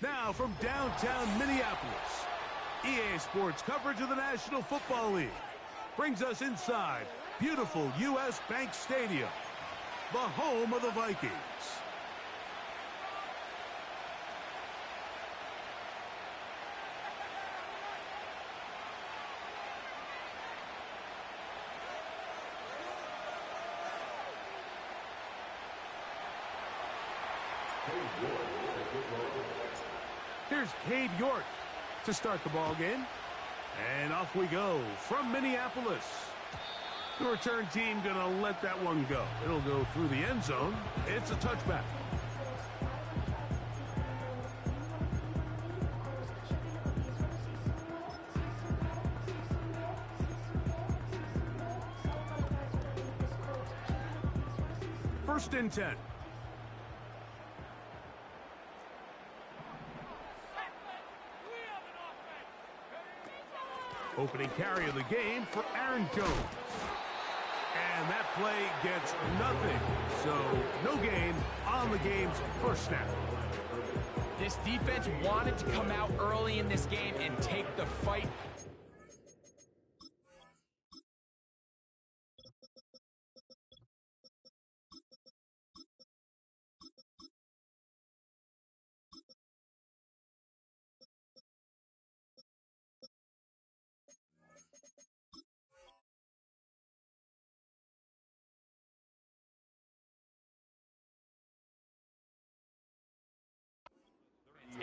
Now from downtown Minneapolis, EA Sports coverage of the National Football League brings us inside beautiful U.S. Bank Stadium, the home of the Vikings. Here's Cade York to start the ball game. And off we go from Minneapolis. The return team gonna let that one go. It'll go through the end zone. It's a touchback. First and 10. Opening carry of the game for Aaron Jones. And that play gets nothing. So, no gain on the game's first snap. This defense wanted to come out early in this game and take the fight.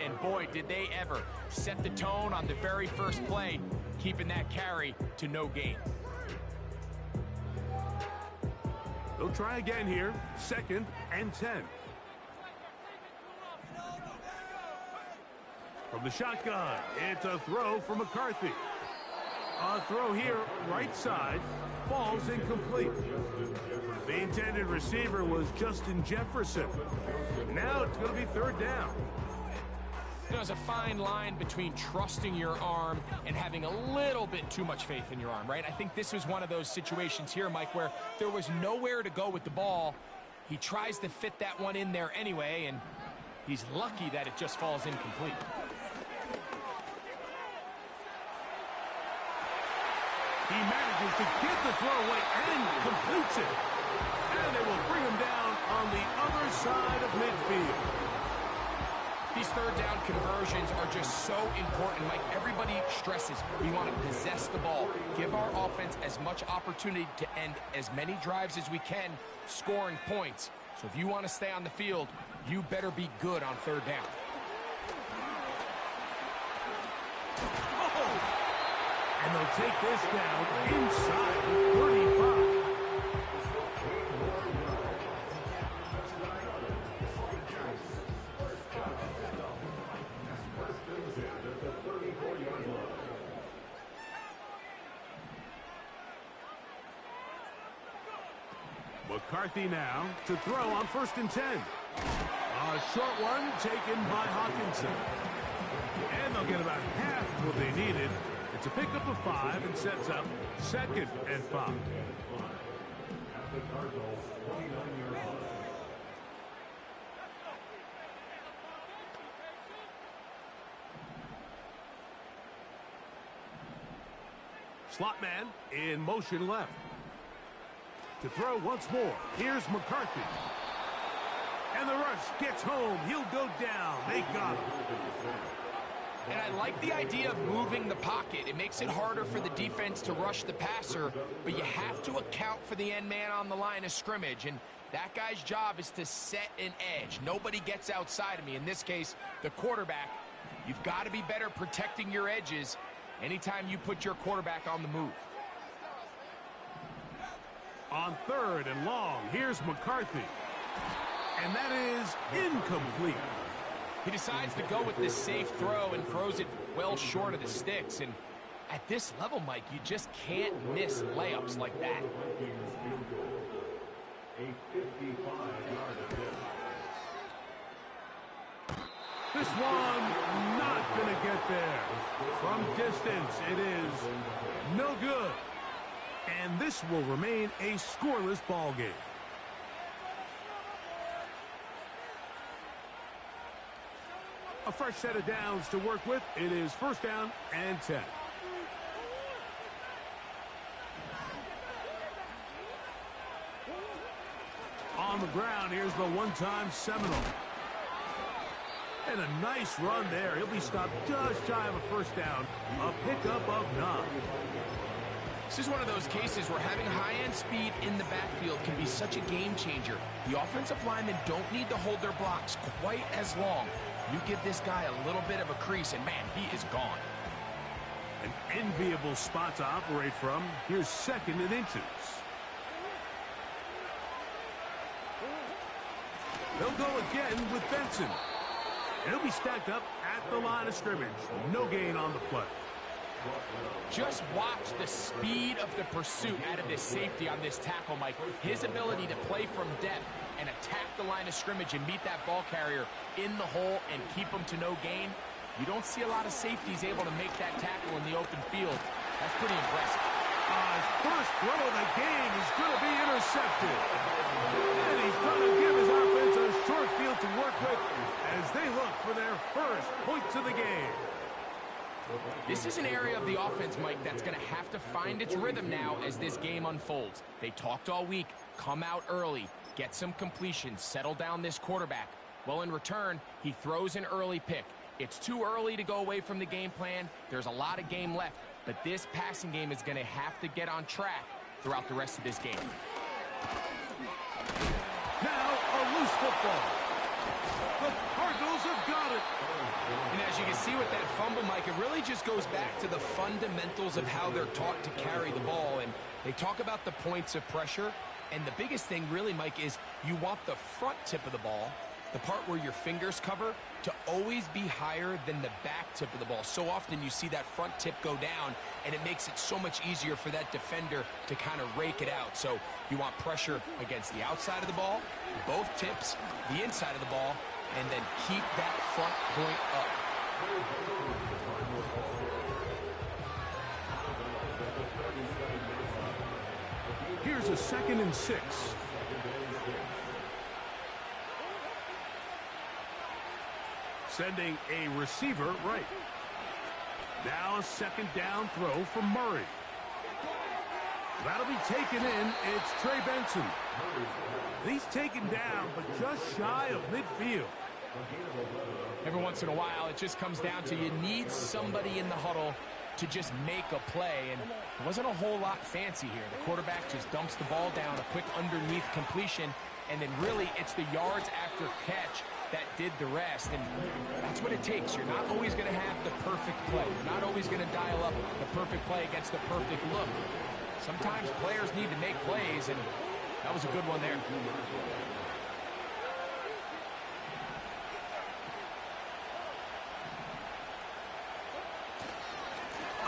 And boy, did they ever set the tone on the very first play, keeping that carry to no gain. They'll try again here. Second and 10. From the shotgun, it's a throw for McCarthy. A throw here, right side, falls incomplete. The intended receiver was Justin Jefferson. Now it's going to be third down. There's a fine line between trusting your arm and having a little bit too much faith in your arm, right? I think this was one of those situations here, Mike, where there was nowhere to go with the ball. He tries to fit that one in there anyway, and he's lucky that it just falls incomplete. He manages to get the throw away and completes it. And it will bring him down on the other side of midfield. These third down conversions are just so important, Mike. Everybody stresses we want to possess the ball, give our offense as much opportunity to end as many drives as we can, scoring points. So if you want to stay on the field, you better be good on third down. Oh! And they'll take this down inside the 35. McCarthy now to throw on first and 10. A short one taken by Hawkinson. And they'll get about half what they needed. It's a pickup of 5 and sets up second and 5. Slot man in motion left. To throw once more. Here's McCarthy. And the rush gets home. He'll go down. They got him. And I like the idea of moving the pocket. It makes it harder for the defense to rush the passer, but you have to account for the end man on the line of scrimmage. And that guy's job is to set an edge. Nobody gets outside of me. In this case, the quarterback. You've got to be better protecting your edges anytime you put your quarterback on the move. On third and long, here's McCarthy. And that is incomplete. He decides to go with this safe throw and throws it well short of the sticks. And at this level, Mike, you just can't miss layups like that. This one not going to get there. From distance, it is no good. And this will remain a scoreless ball game. A fresh set of downs to work with. It is first down and 10. On the ground, here's the one-time Seminole. And a nice run there. He'll be stopped just shy of a first down. A pickup of 9. This is one of those cases where having high-end speed in the backfield can be such a game changer. The offensive linemen don't need to hold their blocks quite as long. You give this guy a little bit of a crease, and man, he is gone. An enviable spot to operate from. Here's second and inches. They'll go again with Benson. And he'll be stacked up at the line of scrimmage. No gain on the play. Just watch the speed of the pursuit out of this safety on this tackle, Mike. His ability to play from depth and attack the line of scrimmage and meet that ball carrier in the hole and keep him to no gain. You don't see a lot of safeties able to make that tackle in the open field. That's pretty impressive. His first throw of the game is going to be intercepted. And he's going to give his offense a short field to work with as they look for their first points of the game. This is an area of the offense, Mike, that's going to have to find its rhythm now as this game unfolds. They talked all week, come out early, get some completions, settle down this quarterback. Well, in return, he throws an early pick. It's too early to go away from the game plan. There's a lot of game left, but this passing game is going to have to get on track throughout the rest of this game. Now, a loose football. The Cardinals have got it. And as you can see with that fumble, Mike, it really just goes back to the fundamentals of how they're taught to carry the ball. And they talk about the points of pressure. And the biggest thing really, Mike, is you want the front tip of the ball, the part where your fingers cover, to always be higher than the back tip of the ball. So often you see that front tip go down, and it makes it so much easier for that defender to kind of rake it out. So you want pressure against the outside of the ball, both tips, the inside of the ball, and then keep that front point up. Here's a 2nd and 6. Sending a receiver right. Now a second down throw from Murray. That'll be taken in. It's Trey Benson. He's taken down, but just shy of midfield. Every once in a while, it just comes down to you need somebody in the huddle to just make a play, and it wasn't a whole lot fancy here. The quarterback just dumps the ball down, a quick underneath completion, and then really it's the yards after catch that did the rest, and that's what it takes. You're not always going to have the perfect play. You're not always going to dial up the perfect play against the perfect look. Sometimes players need to make plays, and that was a good one there.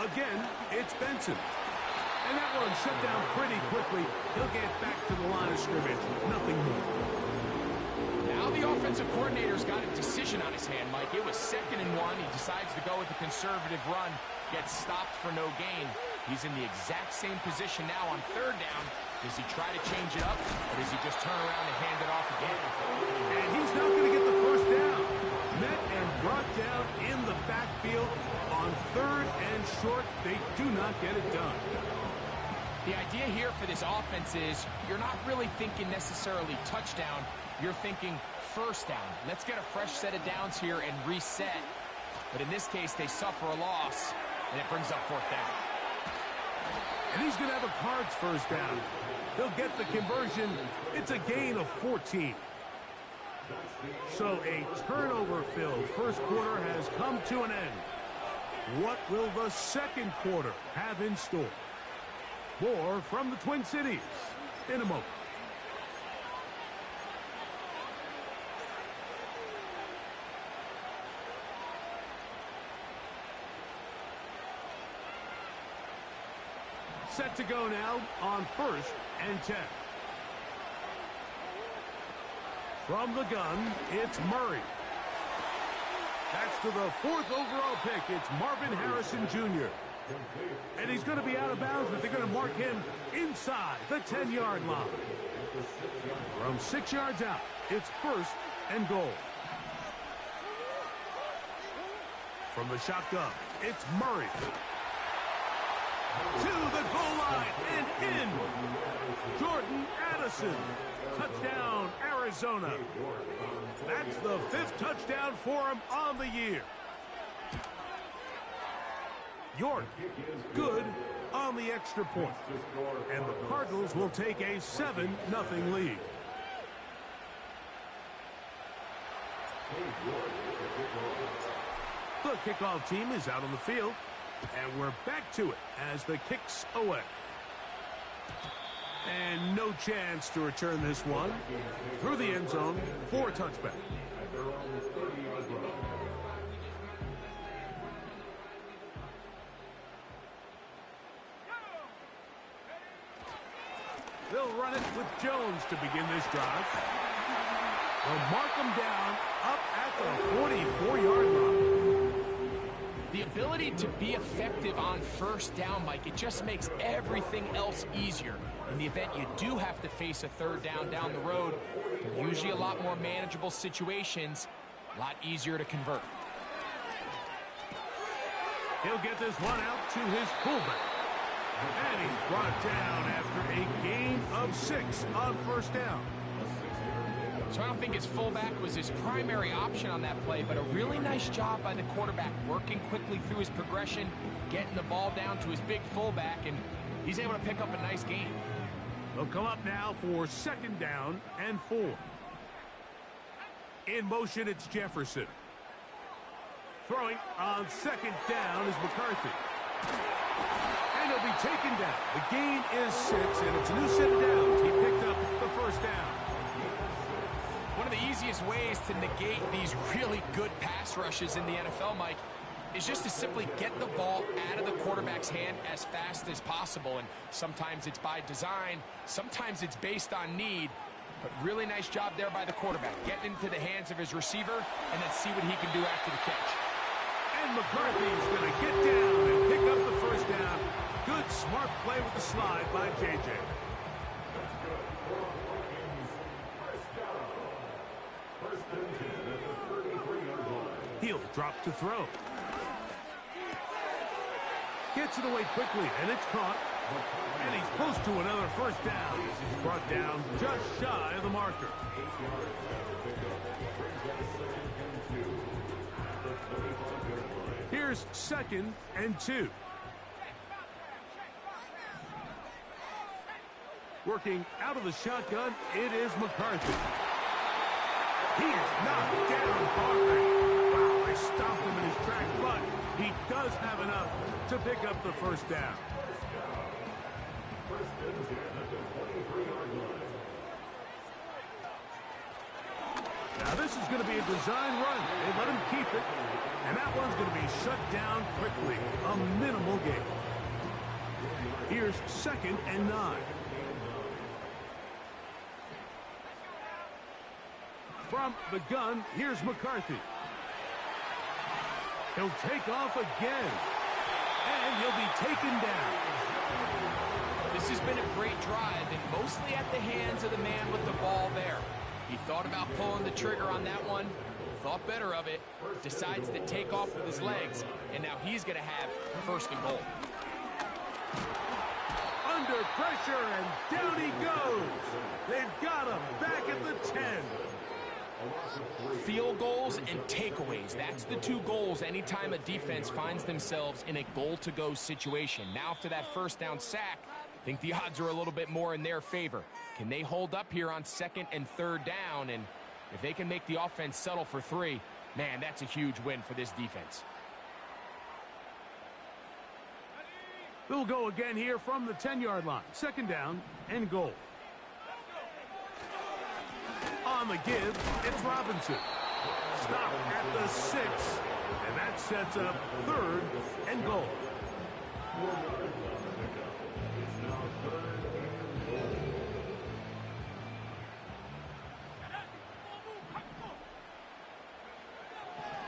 Again, it's Benson. And that one shut down pretty quickly. He'll get back to the line of scrimmage. Nothing more. Now the offensive coordinator's got a decision on his hand, Mike. It was 2nd and 1. He decides to go with a conservative run. Gets stopped for no gain. He's in the exact same position now on 3rd down. Does he try to change it up, or does he just turn around and hand it off again? And he's not going to get the first down. Met and brought down in the backfield on 3rd and short. They do not get it done. The idea here for this offense is you're not really thinking necessarily touchdown. You're thinking first down. Let's get a fresh set of downs here and reset. But in this case, they suffer a loss, and it brings up 4th down. And he's going to have a Cards first down. They'll get the conversion. It's a gain of 14. So a turnover-filled first quarter has come to an end. What will the second quarter have in store? More from the Twin Cities in a moment. Set to go now on 1st and 10. From the gun, it's Murray. That's to the 4th overall pick. It's Marvin Harrison Jr. And he's going to be out of bounds, but they're going to mark him inside the 10-yard line. From 6 yards out, it's 1st and goal. From the shotgun, it's Murray. To the goal line and in. Jordan Addison. Touchdown, Arizona. That's the 5th touchdown for him on the year. York, good on the extra point. And the Cardinals will take a 7-0 lead. The kickoff team is out on the field. And we're back to it as the kick's away. And no chance to return this one. Through the end zone for a touchback. They'll run it with Jones to begin this drive. They'll mark him down up at the 44-yard line. The ability to be effective on first down, Mike, it just makes everything else easier. In the event you do have to face a third down the road, they're usually a lot more manageable situations, a lot easier to convert. He'll get this one out to his fullback. And he's brought down after a gain of 6 on first down. So I don't think his fullback was his primary option on that play, but a really nice job by the quarterback working quickly through his progression, getting the ball down to his big fullback, and he's able to pick up a nice gain. They'll come up now for 2nd down and 4. In motion, it's Jefferson. Throwing on 2nd down is McCarthy. And he'll be taken down. The gain is 6, and it's a new set of downs. He picked up the first down. One of the easiest ways to negate these really good pass rushes in the NFL, Mike, is just to simply get the ball out of the quarterback's hand as fast as possible. And sometimes it's by design, sometimes it's based on need. But really nice job there by the quarterback, getting into the hands of his receiver and then see what he can do after the catch. And McCarthy's going to get down and pick up the first down. Good, smart play with the slide by J.J. He'll drop to throw. Gets it away quickly, and it's caught. And he's close to another first down as he's brought down just shy of the marker. Here's 2nd and 2. Working out of the shotgun, it is McCarthy. He is knocked down hard. Wow, they stopped him in his tracks, but he does have enough to pick up the first down. Now this is going to be a design run. They let him keep it, and that one's going to be shut down quickly. A minimal gain. Here's 2nd and 9. From the gun, here's McCarthy. He'll take off again, and he'll be taken down. This has been a great drive, and mostly at the hands of the man with the ball there. He thought about pulling the trigger on that one, thought better of it, decides to take off with his legs, and now he's going to have 1st and goal. Under pressure, and down he goes. They've got him back at the 10. Field goals and takeaways. That's the 2 goals anytime a defense finds themselves in a goal-to-go situation. Now after that first down sack, I think the odds are a little bit more in their favor. Can they hold up here on 2nd and 3rd down? And if they can make the offense settle for 3, man, that's a huge win for this defense. They'll go again here from the 10-yard line. 2nd down and goal. On the give, it's Robinson. Stop at the 6, and that sets up 3rd and goal.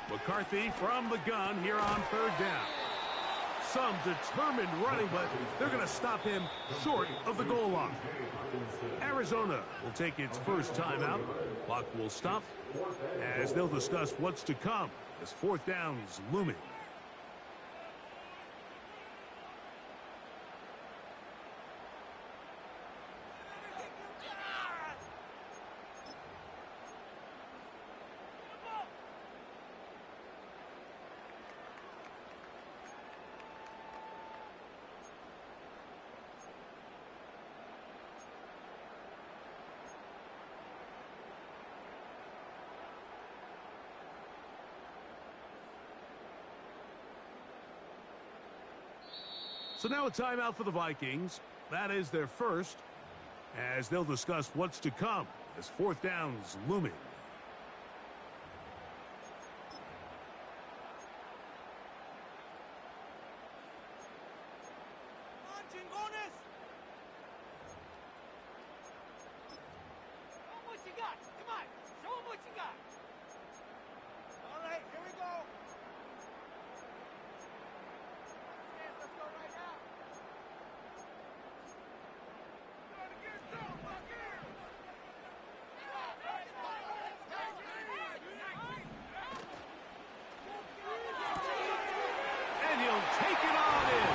McCarthy from the gun here on 3rd down. Some determined running, but they're going to stop him short of the goal line. Arizona will take its first timeout. Clock will stop as they'll discuss what's to come as 4th down is looming So now a timeout for the Vikings. That is their first, as they'll discuss what's to come as fourth down's looming. Take it on in.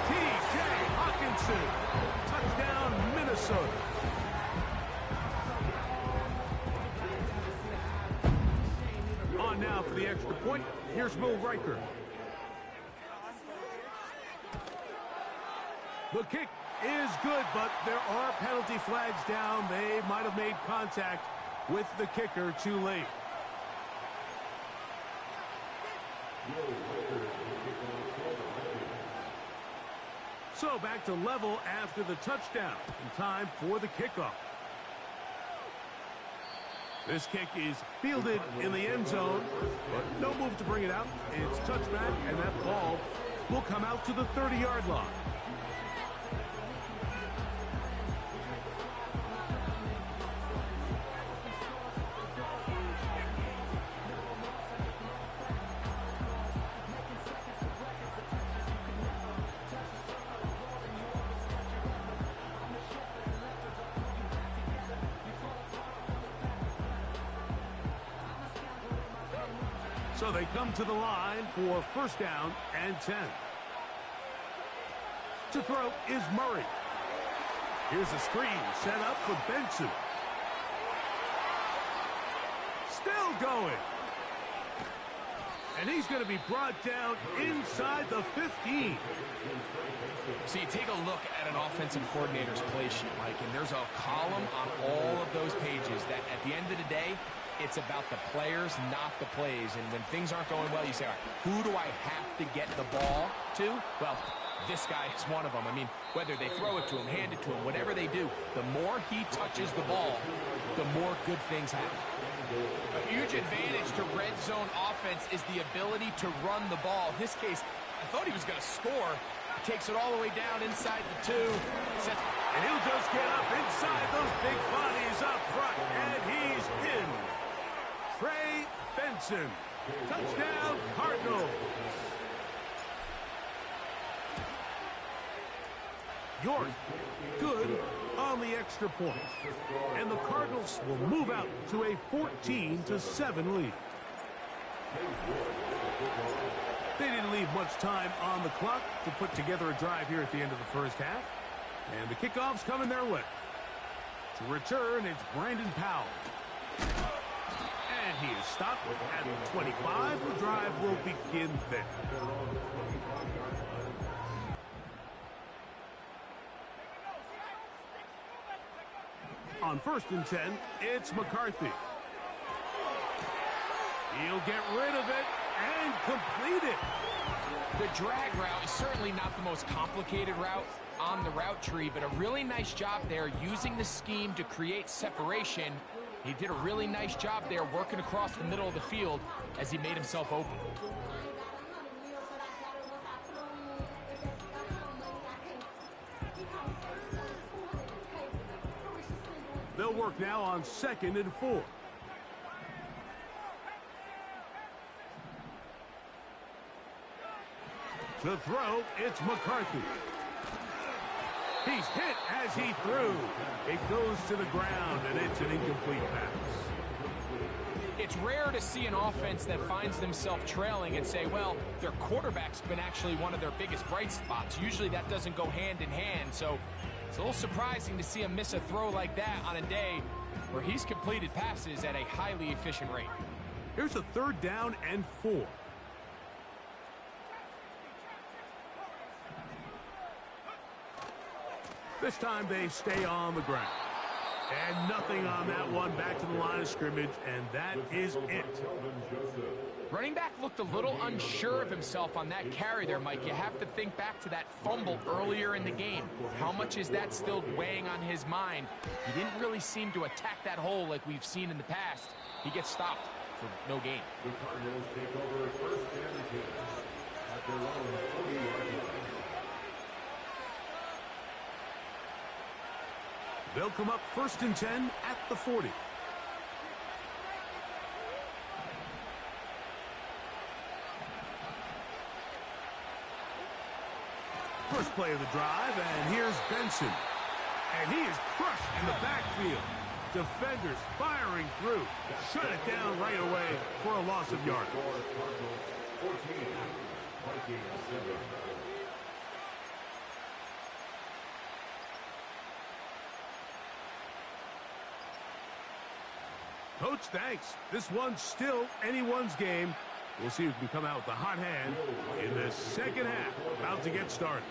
T.J. Hawkinson. Touchdown, Minnesota. On now for the extra point. Here's Will Riker. The kick is good, but there are penalty flags down. They might have made contact with the kicker too late. So back to level after the touchdown. In time for the kickoff. This kick is fielded in the end zone, but no move to bring it out. It's touchback, and that ball will come out to the 30-yard line. So they come to the line for first down and 10. To throw is Murray. Here's a screen set up for Benson. Still going. And he's going to be brought down inside the 15. So you take a look at an offensive coordinator's play sheet, Mike, and there's a column on all of those pages that at the end of the day, it's about the players, not the plays. And when things aren't going well, you say, all right, who do I have to get the ball to? Well, this guy is one of them. I mean, whether they throw it to him, hand it to him, whatever they do, the more he touches the ball, the more good things happen. A huge advantage to red zone offense is the ability to run the ball. In this case, I thought he was going to score. He takes it all the way down inside the 2. And he'll just get up inside those big bodies up front. And he's in. Trey Benson. Touchdown, Cardinals. York, good on the extra point. And the Cardinals will move out to a 14-7 lead. They didn't leave much time on the clock to put together a drive here at the end of the first half. And the kickoff's coming their way. To return, it's Brandon Powell. And he is stopped at the 25. The drive will begin there. On 1st and 10, it's McCarthy. He'll get rid of it and complete it. The drag route is certainly not the most complicated route on the route tree, but a really nice job there using the scheme to create separation. He did a really nice job there working across the middle of the field as he made himself open. They'll work now on 2nd and 4. To throw, it's McCarthy. He's hit as he threw. It goes to the ground, and it's an incomplete pass. It's rare to see an offense that finds themselves trailing and say, well, their quarterback's been actually one of their biggest bright spots. Usually that doesn't go hand in hand, so it's a little surprising to see him miss a throw like that on a day where he's completed passes at a highly efficient rate. Here's a 3rd down and 4. This time they stay on the ground. And nothing on that one. Back to the line of scrimmage, and that is it. Running back looked a little unsure of himself on that carry there, Mike. You have to think back to that fumble earlier in the game. How much is that still weighing on his mind? He didn't really seem to attack that hole like we've seen in the past. He gets stopped for no gain. The Cardinals take over first and 10 at their own 40-yard line. They'll come up first and 10 at the 40. First play of the drive, and here's Benson. And he is crushed in the backfield. Defenders firing through. Shut it down right away for a loss of yardage. Cardinals 14, Vikings 7. Coach, thanks. This one's still anyone's game. We'll see who can come out with the hot hand in the second half. About to get started.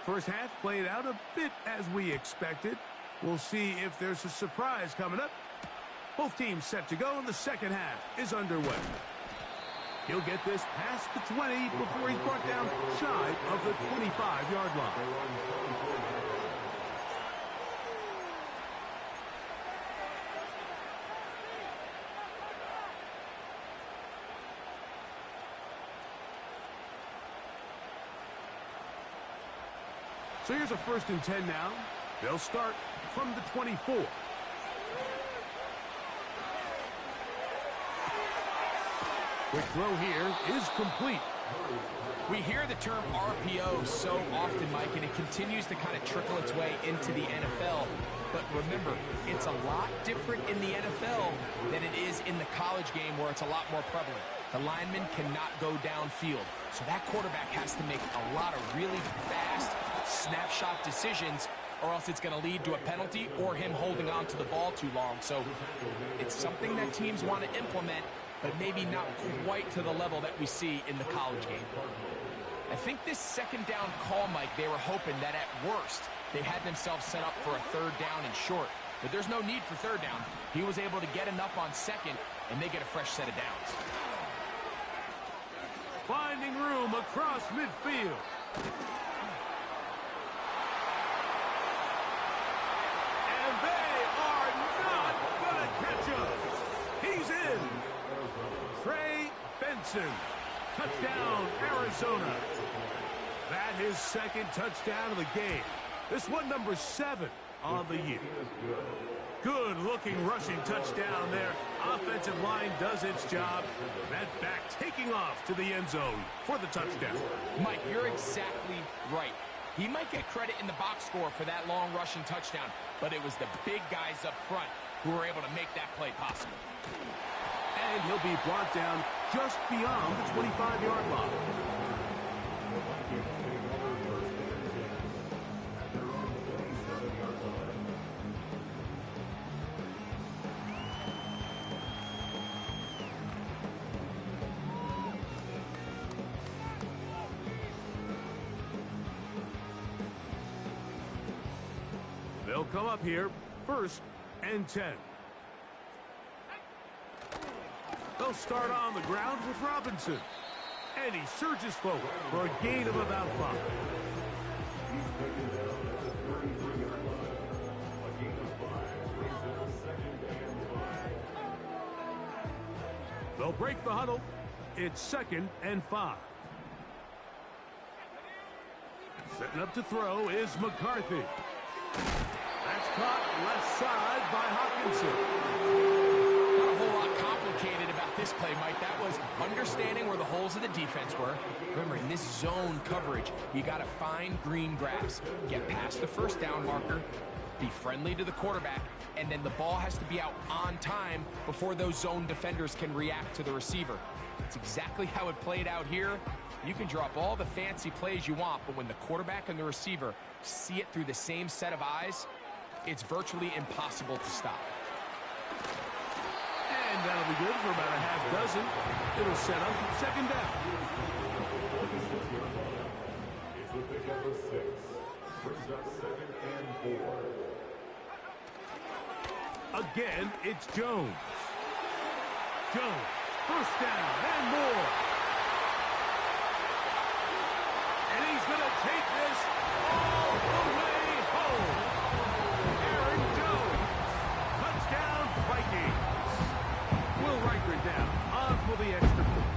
First half played out a bit as we expected. We'll see if there's a surprise coming up. Both teams set to go, and the second half is underway. He'll get this past the 20 before he's brought down shy of the 25-yard line. So here's a first and 10 now. They'll start from the 24. Quick throw here is complete. We hear the term RPO so often, Mike, and it continues to kind of trickle its way into the NFL. But remember, it's a lot different in the NFL than it is in the college game where it's a lot more prevalent. The lineman cannot go downfield. So that quarterback has to make a lot of really fast snapshot decisions, or else it's going to lead to a penalty or him holding on to the ball too long. So it's something that teams want to implement, but maybe not quite to the level that we see in the college game. I think this second down call, Mike, they were hoping that at worst they had themselves set up for a third down and short. But there's no need for third down. He was able to get enough on second, and they get a fresh set of downs. Finding room across midfield. And they are not going to catch him. He's in. Trey Benson. Touchdown, Arizona. That his second touchdown of the game. This one number 7 on the year. Good-looking rushing touchdown there. Offensive line does its job. That back taking off to the end zone for the touchdown. Mike, you're exactly right. He might get credit in the box score for that long rushing touchdown, but it was the big guys up front who were able to make that play possible. And he'll be brought down just beyond the 25-yard line. They'll come up here, first and 10. They'll start on the ground with Robinson. And he surges forward for a gain of about 5. They'll break the huddle. It's 2nd and 5. Setting up to throw is McCarthy. That's caught left side by Hawkinson. Not a whole lot complicated about this play, Mike. That was understanding where the holes of the defense were. Remember, in this zone coverage, you got to find green grass, get past the first down marker, be friendly to the quarterback, and then the ball has to be out on time before those zone defenders can react to the receiver. It's exactly how it played out here. You can drop all the fancy plays you want, but when the quarterback and the receiver see it through the same set of eyes, it's virtually impossible to stop. And that'll be good for about a half dozen. It'll set up 2nd down. It's a pickup of 6. Brings up 2nd and 4. Again, it's Jones. Jones First down and more. And he's going to take this all the way home. Aaron Jones. Touchdown, Vikings. Will Riker down on for the extra point.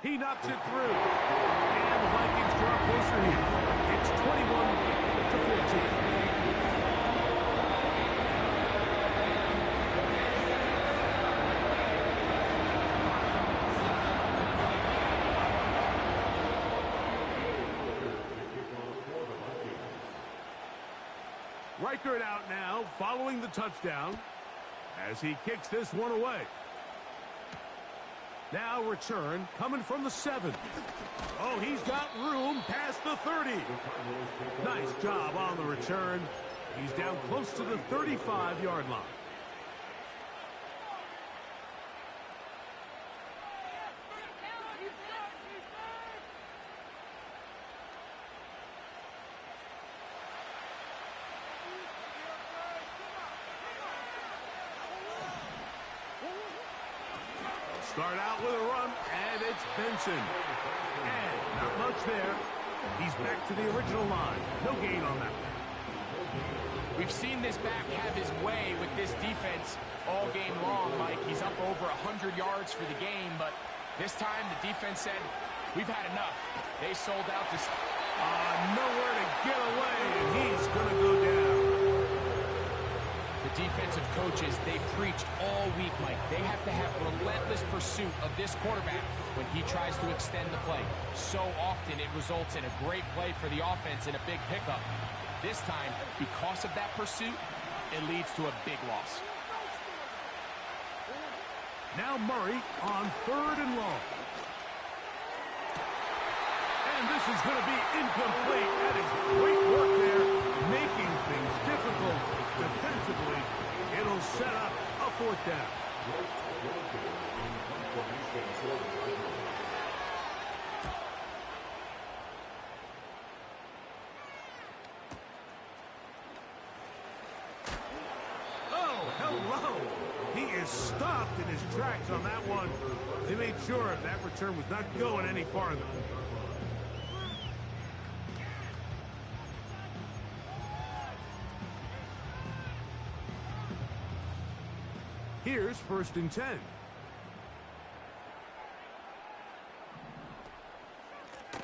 He knocks it through. And the Vikings draw closer here. It's 21-14. Riker it out now, following the touchdown, as he kicks this one away. Now return, coming from the 7. Oh, he's got room past the 30. Nice job on the return. He's down close to the 35-yard line. Start out with a run, and it's Benson. And not much there. He's back to the original line. No gain on that one. We've seen this back have his way with this defense all game long, Mike. He's up over 100 yards for the game, but this time the defense said, we've had enough. They sold out to... nowhere to get away, and he's going to go down. The defensive coaches, they preached all week, Mike. They have to have relentless pursuit of this quarterback when he tries to extend the play. So often it results in a great play for the offense and a big pickup. This time, because of that pursuit, it leads to a big loss. Now Murray on 3rd and long. And this is going to be incomplete. That is great work there, making things difficult defensively. It'll set up a 4th down. Oh, hello. He is stopped in his tracks on that one. They made sure that return was not going any farther. Here's 1st and 10.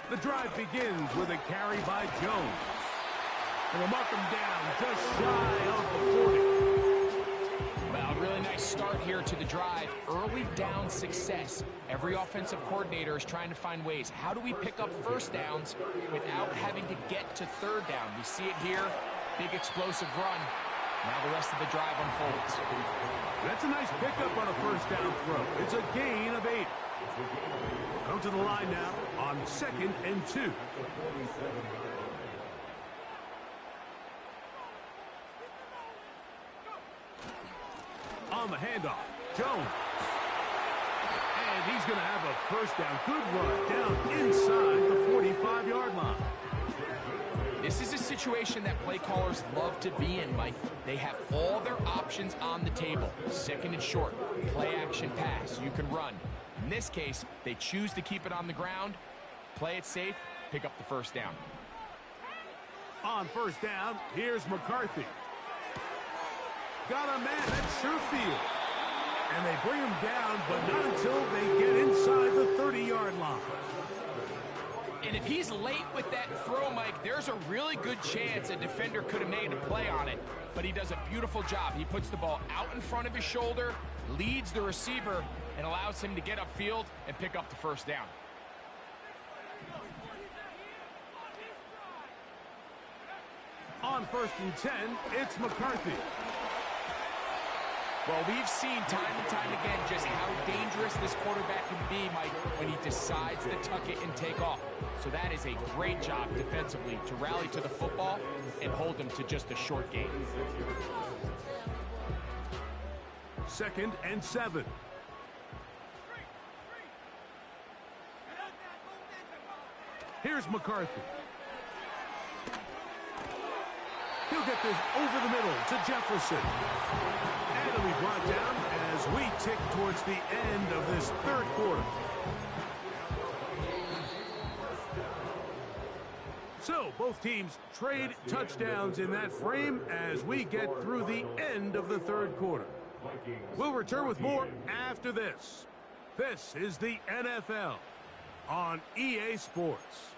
The drive begins with a carry by Jones. And they'll mark him down just shy of the 40. Well, a really nice start here to the drive. Early down success. Every offensive coordinator is trying to find ways. How do we pick up 1st downs without having to get to 3rd down? We see it here. Big explosive run. Now the rest of the drive unfolds. That's a nice pickup on a 1st down throw. It's a gain of 8. Come to the line now on 2nd and 2. On the handoff, Jones. And he's going to have a 1st down. Good run down inside the 45-yard line. This is a situation that play callers love to be in, Mike. They have all their options on the table. 2nd and short, play action pass, you can run. In this case, they choose to keep it on the ground, play it safe, pick up the 1st down. On 1st down, here's McCarthy. Got a man at Sherfield. And they bring him down, but not until they get inside the 30-yard line. And if he's late with that throw, Mike, there's a really good chance a defender could have made a play on it. But he does a beautiful job. He puts the ball out in front of his shoulder, leads the receiver, and allows him to get upfield and pick up the 1st down. On 1st and 10, it's McCarthy. Well, we've seen time and time again just how dangerous this quarterback can be, Mike, when he decides to tuck it and take off. So that is a great job defensively to rally to the football and hold them to just a short gain. 2nd and 7. Here's McCarthy. He'll get this over the middle to Jefferson. And it'll be brought down as we tick towards the end of this third quarter. So, both teams trade touchdowns in that frame as we get through the end of the third quarter. We'll return with more after this. This is the NFL on EA Sports.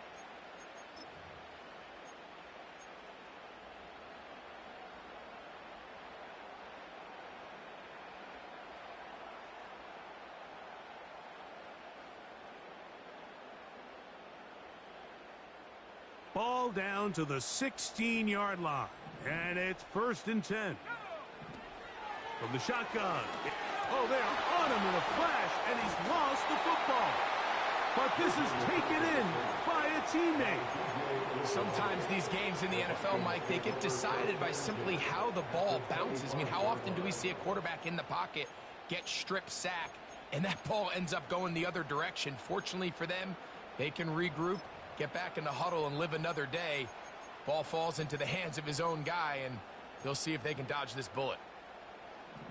Ball down to the 16-yard line, and it's 1st and 10. From the shotgun. Oh, they're on him in a flash, and he's lost the football. But this is taken in by a teammate. Sometimes these games in the NFL, Mike, they get decided by simply how the ball bounces. I mean, how often do we see a quarterback in the pocket get strip sack, and that ball ends up going the other direction? Fortunately for them, they can regroup, get back in the huddle, and live another day. Ball falls into the hands of his own guy, and they'll see if they can dodge this bullet.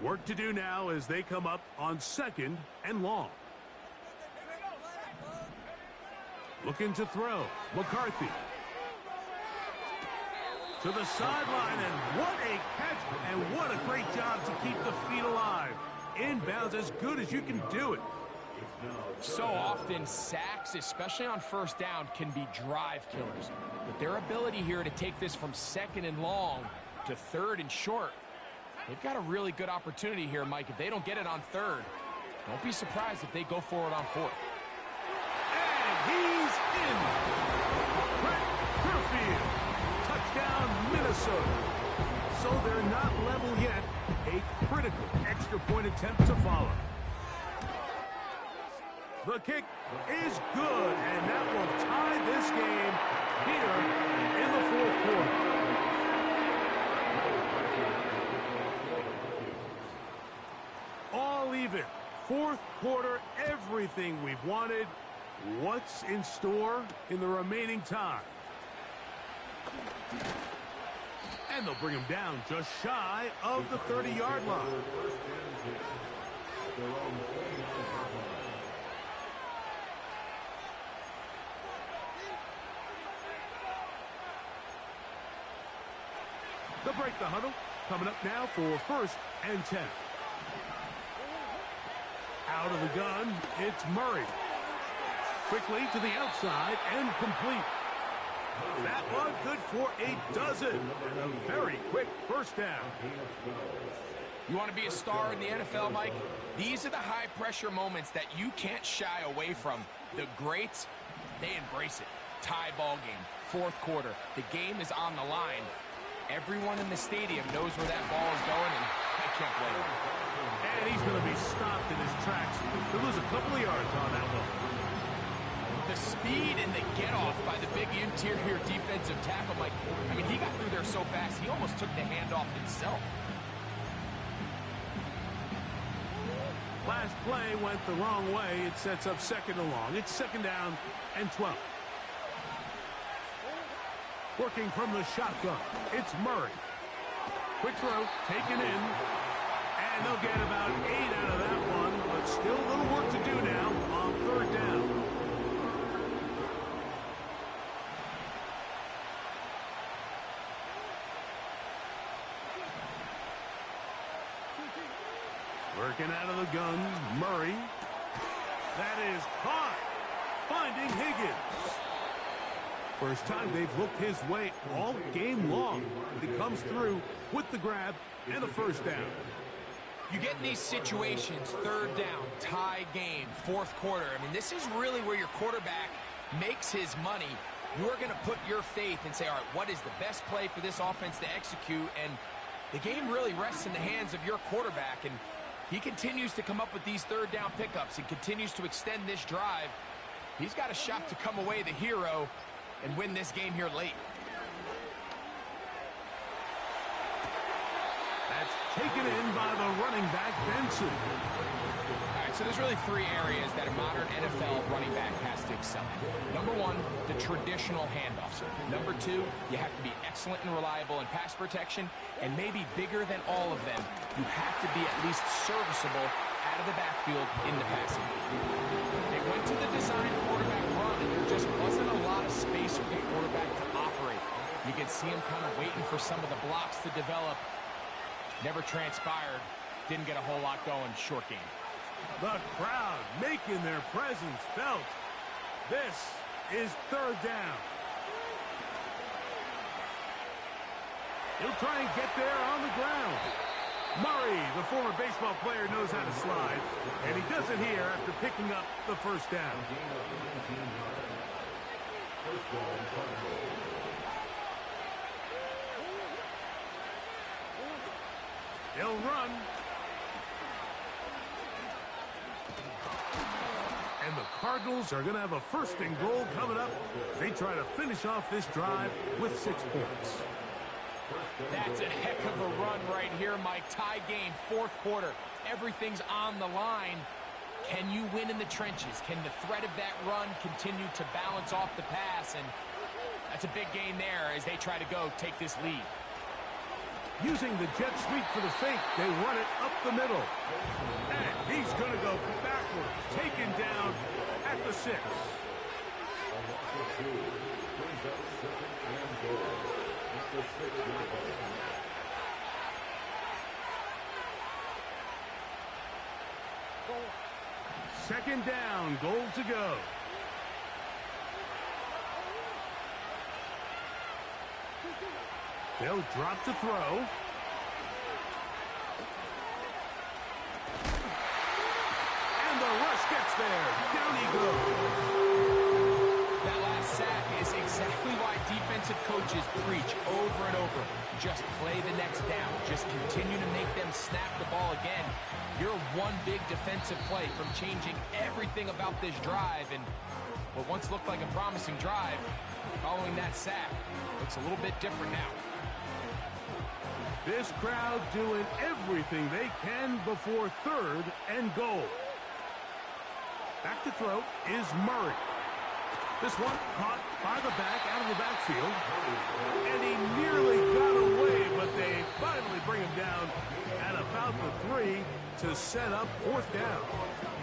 Work to do now as they come up on 2nd and long. Looking to throw. McCarthy. To the sideline, and what a catch, and what a great job to keep the feet alive. Inbounds as good as you can do it. So often, sacks, especially on 1st down, can be drive killers. But their ability here to take this from 2nd and long to 3rd and short, they've got a really good opportunity here, Mike. If they don't get it on 3rd, don't be surprised if they go for it on 4th. And he's in. Brett Kerfield. Touchdown, Minnesota. So they're not level yet. A critical extra point attempt to follow. The kick is good, and that will tie this game here in the 4th quarter. All even. 4th quarter, everything we've wanted. What's in store in the remaining time? And they'll bring him down just shy of the 30-yard line. They'll break the huddle. Coming up now for 1st and 10. Out of the gun, it's Murray. Quickly to the outside and complete. That one good for a dozen. And a very quick 1st down. You want to be a star in the NFL, Mike? These are the high-pressure moments that you can't shy away from. The greats, they embrace it. Tie ball game, 4th quarter. The game is on the line. Everyone in the stadium knows where that ball is going, and I can't blame him. And he's going to be stopped in his tracks. He'll lose a couple of yards on that one. The speed and the get-off by the big interior defensive tackle, Mike. I mean, he got through there so fast, he almost took the handoff himself. Last play went the wrong way. It sets up 2nd and long. It's 2nd down and 12. Working from the shotgun, it's Murray. Quick throw, taken in. And they'll get about 8 out of that one, but still a little work to do now on 3rd down. Working out of the gun, Murray. That is caught. Finding Higgins. First time they've looked his way all game long. He comes through with the grab and a 1st down. You get in these situations, 3rd down, tie game, 4th quarter. I mean, this is really where your quarterback makes his money. You're going to put your faith and say, all right, what is the best play for this offense to execute? And the game really rests in the hands of your quarterback. And he continues to come up with these 3rd down pickups and continues to extend this drive. He's got a shot to come away the hero and win this game here late. That's taken in by the running back, Benson. All right, so there's really three areas that a modern NFL running back has to excel in. Number one, the traditional handoffs. Number two, you have to be excellent and reliable in pass protection. And maybe bigger than all of them, you have to be at least serviceable out of the backfield in the passing. They went to the design quarterback run, and there just wasn't a lot of space for the quarterback to operate. You can see him kind of waiting for some of the blocks to develop. Never transpired. Didn't get a whole lot going. Short game. The crowd making their presence felt. This is third down. He'll try and get there on the ground. Murray, the former baseball player, knows how to slide, and he does it here after picking up the first down. He'll run. And the Cardinals are going to have a first and goal coming up. They try to finish off this drive with 6 points. That's a heck of a run right here, Mike. Tie game, fourth quarter. Everything's on the line. Can you win in the trenches? Can the threat of that run continue to balance off the pass? And that's a big gain there as they try to take this lead. Using the jet sweep for the fake, they run it up the middle. And he's going to go backwards, taken down at the 6. Second down, goal to go. They'll drop to throw. And the rush gets there. Down he goes. That last sack is exactly why defensive coaches preach over and over. Just play the next down. Just continue to make them snap the ball again. You're one big defensive play from changing everything about this drive. And what once looked like a promising drive, following that sack, looks a little bit different now. This crowd doing everything they can before third and goal. Back to throw is Murray. This one caught by the back out of the backfield. And he nearly got away, but they finally bring him down at about the 3 to set up fourth down.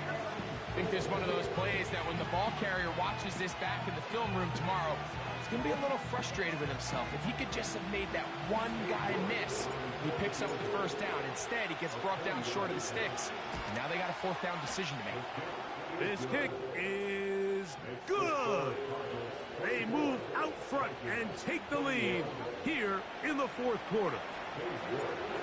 I think there's one of those plays that when the ball carrier watches this back in the film room tomorrow, he's going to be a little frustrated with himself. If he could just have made that one guy miss, he picks up the first down. Instead, he gets brought down short of the sticks. And now they got a fourth down decision to make. This kick is good. They move out front and take the lead here in the fourth quarter.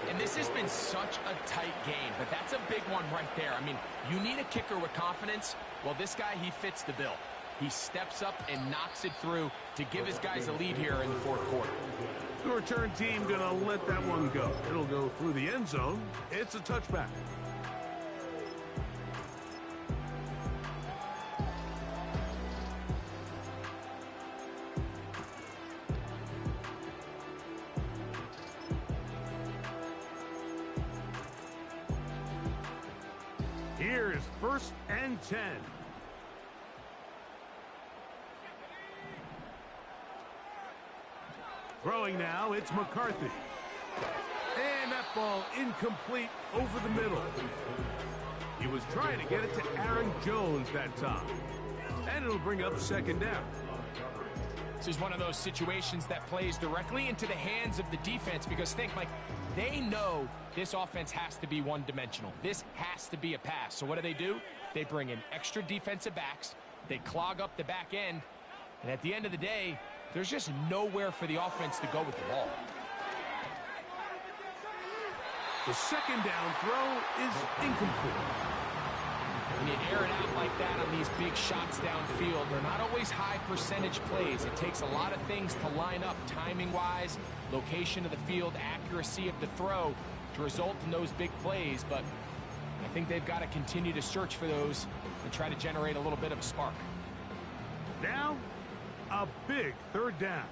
And this has been such a tight game, but that's a big one right there. I mean, you need a kicker with confidence. Well, this guy, he fits the bill. He steps up and knocks it through to give his guys a lead here in the fourth quarter. The return team going to let that one go. It'll go through the end zone. It's a touchback. Here is first and 10. Throwing now, it's McCarthy. And that ball incomplete over the middle. He was trying to get it to Aaron Jones that time. And it'll bring up second down. This is one of those situations that plays directly into the hands of the defense because think, Mike, they know this offense has to be one-dimensional. This has to be a pass. So what do? They bring in extra defensive backs. They clog up the back end. And at the end of the day, there's just nowhere for the offense to go with the ball. The second down throw is incomplete. When you air it out like that on these big shots downfield, they're not always high percentage plays. It takes a lot of things to line up timing-wise, location of the field, accuracy of the throw to result in those big plays. But I think they've got to continue to search for those and try to generate a little bit of a spark. Now, a big third down.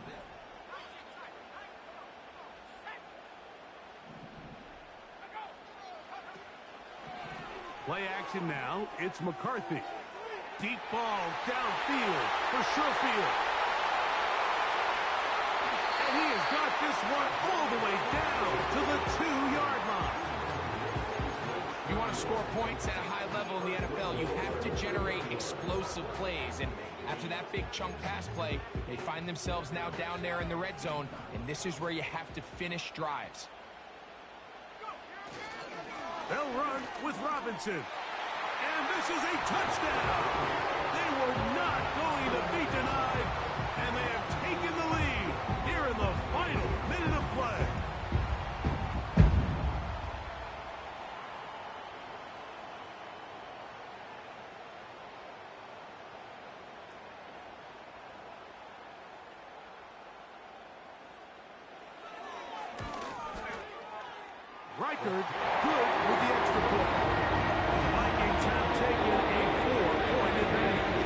Play action now. It's McCarthy. Deep ball downfield for Sherfield. And he has got this one all the way down to the 2-yard line. If you want to score points at a high level in the NFL, you have to generate explosive plays. And after that big chunk pass play, they find themselves now down there in the red zone, and this is where you have to finish drives. They'll run with Robinson. And this is a touchdown. They were not going to be denied, and they have taken the lead here in the final minute of play. Reichard, good with the extra point. The Vikings have taken a 4-point advantage.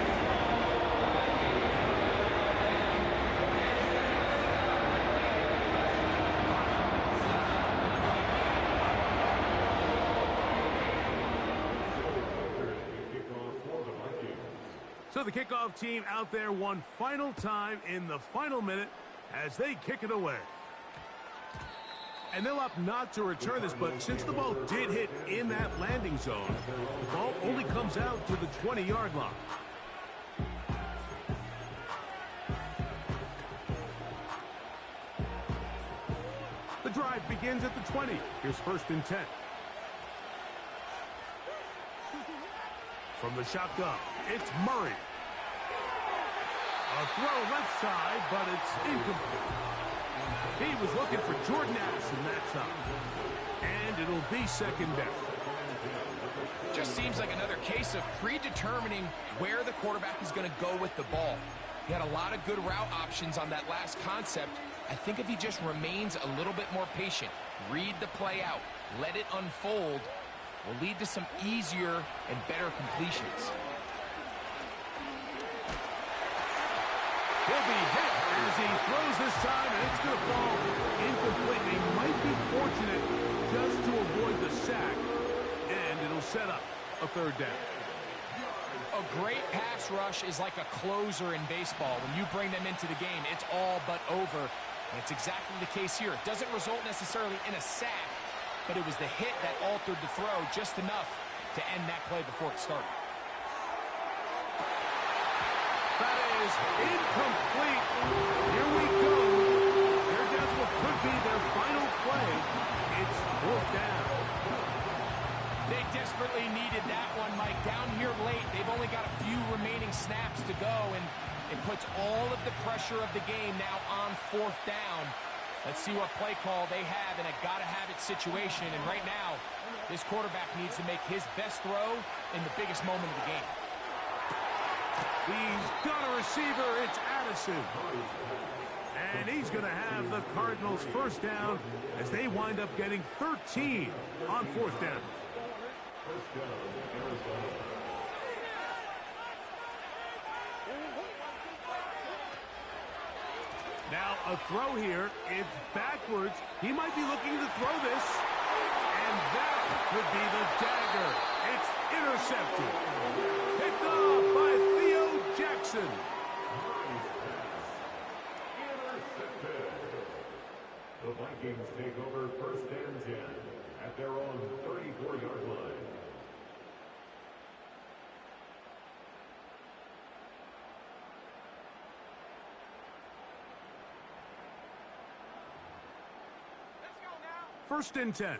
So the kickoff team out there one final time in the final minute as they kick it away. And they'll opt not to return this, but since the ball did hit in that landing zone, the ball only comes out to the 20-yard line. The drive begins at the 20. Here's 1st and 10. From the shotgun, it's Murray. A throw left side, but it's incomplete. He was looking for Jordan Addison that time. And it'll be 2nd down. Just seems like another case of predetermining where the quarterback is going to go with the ball. He had a lot of good route options on that last concept. I think if he just remains a little bit more patient, read the play out, let it unfold, will lead to some easier and better completions. He'll be hit as he throws this time, and it's going to fall incomplete. He might be fortunate just to avoid the sack, and it'll set up a 3rd down. A great pass rush is like a closer in baseball. When you bring them into the game, it's all but over. And it's exactly the case here. It doesn't result necessarily in a sack, but it was the hit that altered the throw just enough to end that play before it started. That is incomplete. Here we go. They're down to what could be their final play. It's 4th down. They desperately needed that one, Mike. Down here late, they've only got a few remaining snaps to go, and it puts all of the pressure of the game now on 4th down. Let's see what play call they have in a gotta-have-it situation. And right now, this quarterback needs to make his best throw in the biggest moment of the game. He's got a receiver. It's Addison. And he's going to have the Cardinals' 1st down as they wind up getting 13 on 4th down. Now a throw here. It's backwards. He might be looking to throw this. And that could be the dagger. It's intercepted. Picked off by Theo Jackson. The Vikings take over 1st and 10 at their own 34-yard line. First and 10.